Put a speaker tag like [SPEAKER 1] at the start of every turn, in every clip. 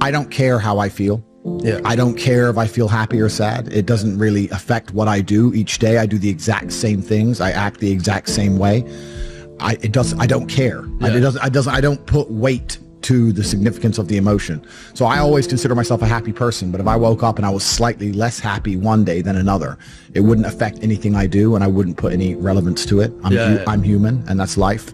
[SPEAKER 1] I don't care how I feel.
[SPEAKER 2] Yeah.
[SPEAKER 1] I don't care if I feel happy or sad. It doesn't really affect what I do each day. I do the exact same things. I act the exact same way. I don't care.
[SPEAKER 2] Yeah.
[SPEAKER 1] I don't put weight to the significance of the emotion. So I always consider myself a happy person, but if I woke up and I was slightly less happy one day than another, it wouldn't affect anything I do, and I wouldn't put any relevance to it. I'm human, and that's life.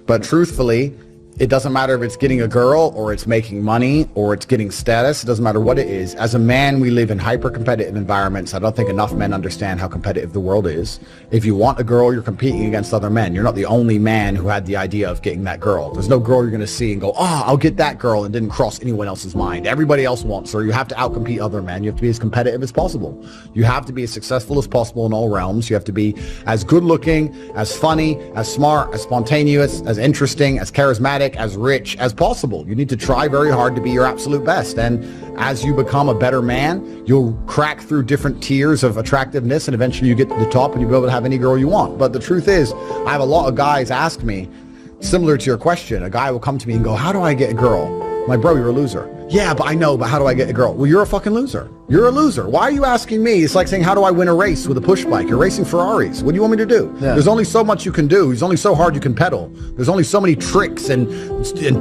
[SPEAKER 1] But truthfully, it doesn't matter if it's getting a girl or it's making money or it's getting status. It doesn't matter what it is. As a man, we live in hyper-competitive environments. I don't think enough men understand how competitive the world is. If you want a girl, you're competing against other men. You're not the only man who had the idea of getting that girl. There's no girl you're going to see and go, oh, I'll get that girl, and didn't cross anyone else's mind. Everybody else wants her. You have to outcompete other men. You have to be as competitive as possible. You have to be as successful as possible in all realms. You have to be as good-looking, as funny, as smart, as spontaneous, as interesting, as charismatic, as rich as possible. You need to try very hard to be your absolute best. And as you become a better man, you'll crack through different tiers of attractiveness, and eventually you get to the top and you'll be able to have any girl you want. But the truth is, I have a lot of guys ask me, similar to your question, a guy will come to me and go, how do I get a girl? I'm like, bro, you're a loser. Yeah, but I know, but how do I get a girl? Well, you're a fucking loser. You're a loser. Why are you asking me? It's like saying, how do I win a race with a push bike? You're racing Ferraris. What do you want me to do? Yeah. There's only so much you can do. There's only so hard you can pedal. There's only so many tricks and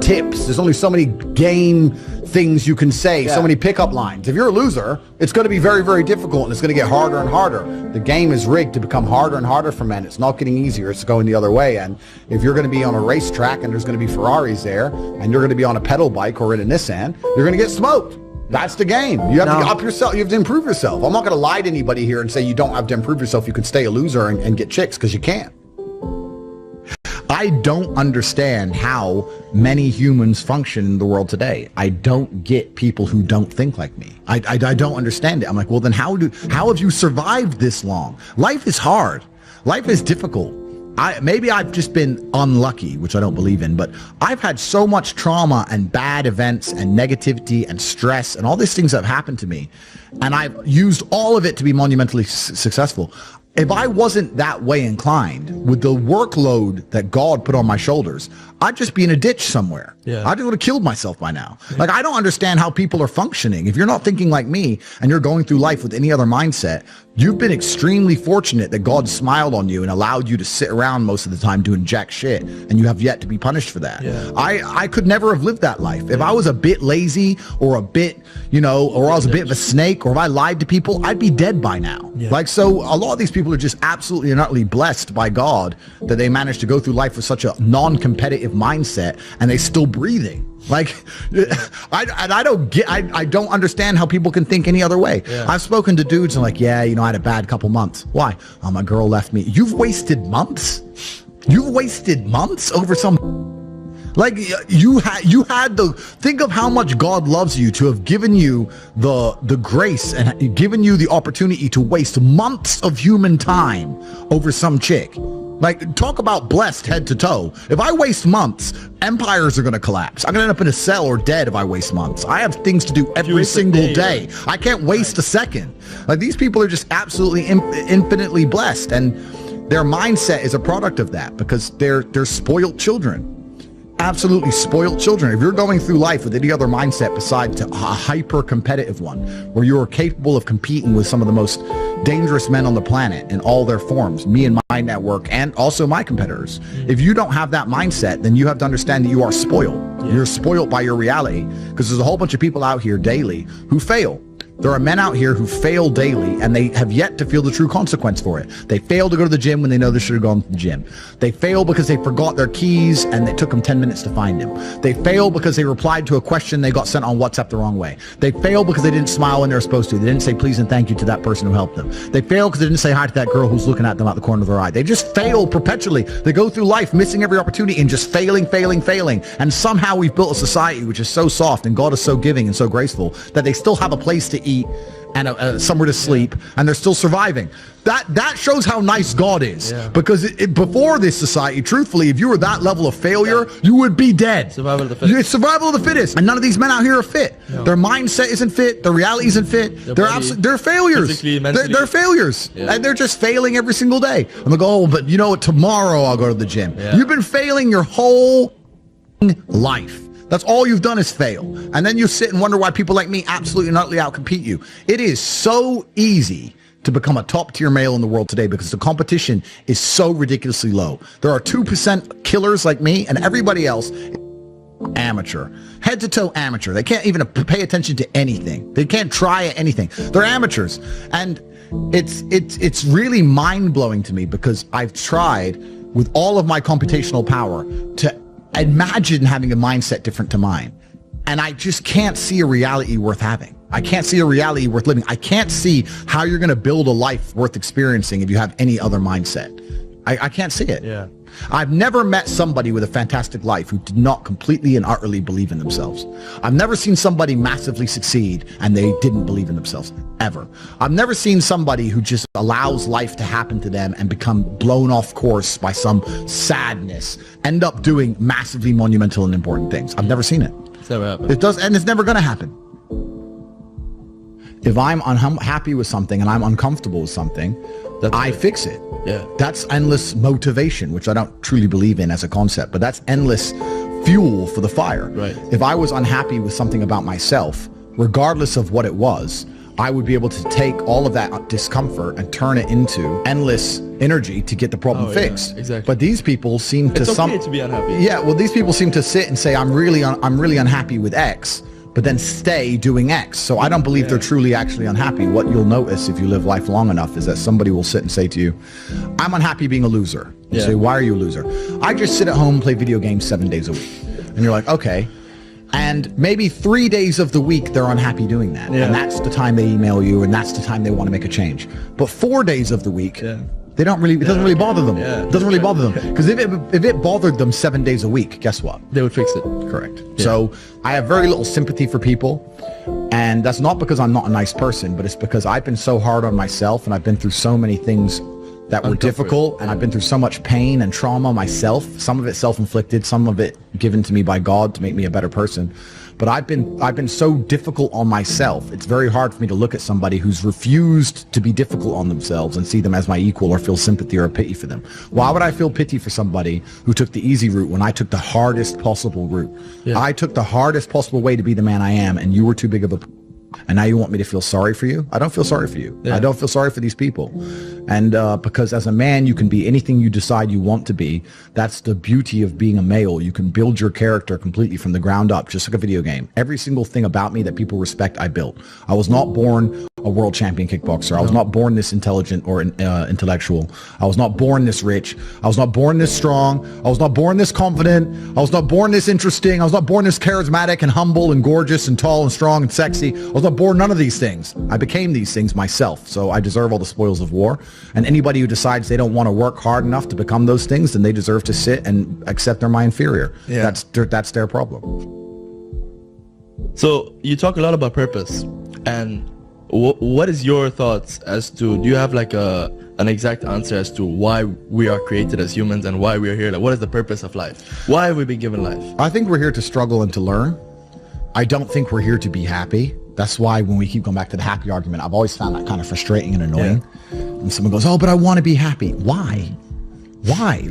[SPEAKER 1] tips. There's only so many game things you can say, so many pickup lines. If you're a loser, it's going to be very, very difficult, and it's going to get harder and harder. The game is rigged to become harder and harder for men. It's not getting easier. It's going the other way. And if you're going to be on a racetrack and there's going to be Ferraris there, and you're going to be on a pedal bike or in a Nissan, you're going to get smoked. That's the game. You have to up yourself. You have to improve yourself. I'm not going to lie to anybody here and say you don't have to improve yourself. You can stay a loser and get chicks, because you can't. I don't understand how many humans function in the world today. I don't get people who don't think like me. I don't understand it. I'm like, well, then how have you survived this long? Life is hard. Life is difficult. Maybe I've just been unlucky, which I don't believe in, but I've had so much trauma and bad events and negativity and stress and all these things that have happened to me, and I've used all of it to be monumentally successful. If I wasn't that way inclined, with the workload that God put on my shoulders, I'd just be in a ditch somewhere. Yeah. I would have killed myself by now. Yeah. Like, I don't understand how people are functioning. If you're not thinking like me and you're going through life with any other mindset, you've been extremely fortunate that God smiled on you and allowed you to sit around most of the time doing jack shit, and you have yet to be punished for that. Yeah. I could never have lived that life. If I was a bit lazy or a bit, or I was a bit of a snake, or if I lied to people, I'd be dead by now. Yeah. Like, so a lot of these people are just absolutely and utterly blessed by God that they managed to go through life with such a non-competitive mindset, and they still breathing. Like, I don't understand how people can think any other way. Yeah. I've spoken to dudes and like, I had a bad couple months. Why? Oh, my girl left me. You've wasted months? You've wasted months over some... Like, you had the... Think of how much God loves you to have given you the grace and given you the opportunity to waste months of human time over some chick. Like, talk about blessed head to toe. If I waste months, empires are going to collapse. I'm going to end up in a cell or dead if I waste months. I have things to do every single day. I can't waste a second. Like, these people are just absolutely infinitely blessed, and their mindset is a product of that, because they're spoiled children. Absolutely spoiled children. If you're going through life with any other mindset besides a hyper-competitive one, where you are capable of competing with some of the most dangerous men on the planet in all their forms, me and my network, and also my competitors. If you don't have that mindset, then you have to understand that you are spoiled. Yeah. You're spoiled by your reality, because there's a whole bunch of people out here daily who fail. There are men out here who fail daily, and they have yet to feel the true consequence for it. They fail to go to the gym when they know they should have gone to the gym. They fail because they forgot their keys and it took them 10 minutes to find them. They fail because they replied to a question they got sent on WhatsApp the wrong way. They fail because they didn't smile when they were supposed to. They didn't say please and thank you to that person who helped them. They fail because they didn't say hi to that girl who's looking at them out the corner of their eye. They just fail perpetually. They go through life missing every opportunity and just failing. And somehow we've built a society which is so soft, and God is so giving and so graceful, that they still have a place to eat and somewhere to sleep, and they're still surviving. That shows how nice God is. Yeah. Because before this society, truthfully, if you were that level of failure, you would be dead. Survival of the fittest. It's survival of the fittest. And none of these men out here are fit. No. Their mindset isn't fit. Their reality isn't fit. They're failures. They're failures. Yeah. And they're just failing every single day. I'm like, oh, but you know what? Tomorrow I'll go to the gym. Yeah. You've been failing your whole life. That's all you've done is fail. And then you sit and wonder why people like me absolutely and utterly outcompete you. It is so easy to become a top tier male in the world today because the competition is so ridiculously low. There are 2% killers like me, and everybody else is amateur, head to toe amateur. They can't even pay attention to anything. They can't try anything. They're amateurs. And it's really mind blowing to me because I've tried with all of my computational power to imagine having a mindset different to mine. And I just can't see a reality worth having. I can't see a reality worth living. I can't see how you're going to build a life worth experiencing if you have any other mindset. I can't see it.
[SPEAKER 2] Yeah.
[SPEAKER 1] I've never met somebody with a fantastic life who did not completely and utterly believe in themselves. I've never seen somebody massively succeed and they didn't believe in themselves, ever. I've never seen somebody who just allows life to happen to them and become blown off course by some sadness, end up doing massively monumental and important things. I've never seen it.
[SPEAKER 2] It's never happened.
[SPEAKER 1] It does, and it's never going to happen. If I'm unhappy with something and I'm uncomfortable with something, I fix it.
[SPEAKER 2] Yeah.
[SPEAKER 1] That's endless motivation, which I don't truly believe in as a concept, but that's endless fuel for the fire.
[SPEAKER 2] Right.
[SPEAKER 1] If I was unhappy with something about myself, regardless of what it was, I would be able to take all of that discomfort and turn it into endless energy to get the problem fixed.
[SPEAKER 2] Yeah, exactly.
[SPEAKER 1] But these people seem to
[SPEAKER 2] it's okay to be unhappy.
[SPEAKER 1] Yeah, well, these people seem to sit and say, I'm really unhappy with X, but then stay doing X. So I don't believe they're truly actually unhappy. What you'll notice if you live life long enough is that somebody will sit and say to you, I'm unhappy being a loser. You say, why are you a loser? I just sit at home and play video games 7 days a week. And you're like, okay. And maybe 3 days of the week they're unhappy doing that. And that's the time they email you and that's the time they want to make a change. But 4 days of the week, they don't really, it doesn't really bother them. It doesn't really bother them. Because if it bothered them 7 days a week, guess what?
[SPEAKER 2] They would fix it.
[SPEAKER 1] Correct. So I have very little sympathy for people. And that's not because I'm not a nice person, but it's because I've been so hard on myself and I've been through so many things that were difficult, and I've been through so much pain and trauma myself, some of it self-inflicted, some of it given to me by God to make me a better person. But I've been so difficult on myself. It's very hard for me to look at somebody who's refused to be difficult on themselves and see them as my equal or feel sympathy or pity for them. Why would I feel pity for somebody who took the easy route when I took the hardest possible route? I took the hardest possible way to be the man I am, and you were too big of a... And now you want me to feel sorry for you? I don't feel sorry for you. I don't feel sorry for these people. And because as a man, you can be anything you decide you want to be. That's the beauty of being a male. You can build your character completely from the ground up, just like a video game. Every single thing about me that people respect, I built. I was not born a world champion kickboxer. I was not born this intelligent or intellectual. I was not born this rich. I was not born this strong. I was not born this confident. I was not born this interesting. I was not born this charismatic and humble and gorgeous and tall and strong and sexy. I was not born none of these things. I became these things myself. So I deserve all the spoils of war. And anybody who decides they don't want to work hard enough to become those things, then they deserve to sit and accept they're my inferior. That's their problem.
[SPEAKER 2] So you talk a lot about purpose, and what is your thoughts as to, do you have like an exact answer as to why we are created as humans and why we are here? Like, what is the purpose of life? Why have we been given life?
[SPEAKER 1] I think we're here to struggle and to learn. I don't think we're here to be happy. That's why when we keep going back to the happy argument, I've always found that kind of frustrating and annoying. And someone goes, oh, but I want to be happy. Why? Why?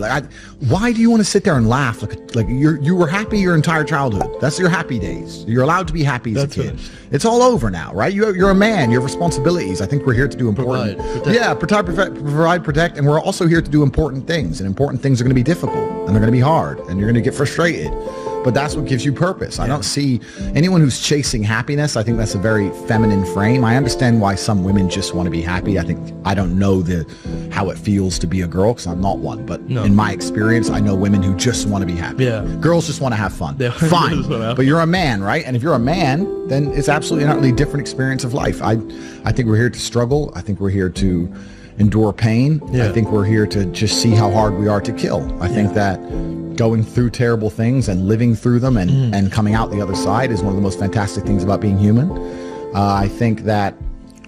[SPEAKER 1] Why do you want to sit there and laugh like you were happy your entire childhood? That's your happy days. You're allowed to be happy as a kid. Finished. It's all over now, right? You're a man. You have responsibilities. I think we're here to do important. Provide, protect, and we're also here to do important things. And important things are going to be difficult, and they're going to be hard, and you're going to get frustrated. But that's what gives you purpose. I don't see anyone who's chasing happiness. I think that's a very feminine frame. I understand why some women just want to be happy. I don't know how it feels to be a girl because I'm not one. But in my experience, I know women who just want to be happy. Girls just want to have fun. Fine. But you're a man, right? And if you're a man, then it's absolutely not really a different experience of life. I think we're here to struggle. I think we're here to endure pain. I think we're here to just see how hard we are to kill. I think that going through terrible things and living through them and coming out the other side is one of the most fantastic things about being human. I think that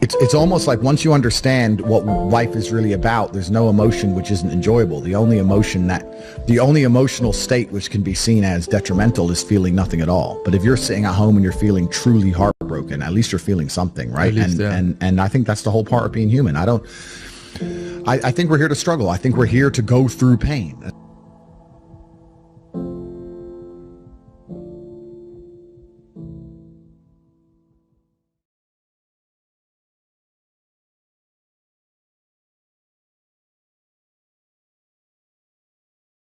[SPEAKER 1] it's almost like once you understand what life is really about, there's no emotion which isn't enjoyable. The only emotional state which can be seen as detrimental is feeling nothing at all. But if you're sitting at home and you're feeling truly heartbroken, at least you're feeling something, right? And I think that's the whole part of being human. I think we're here to struggle. I think we're here to go through pain.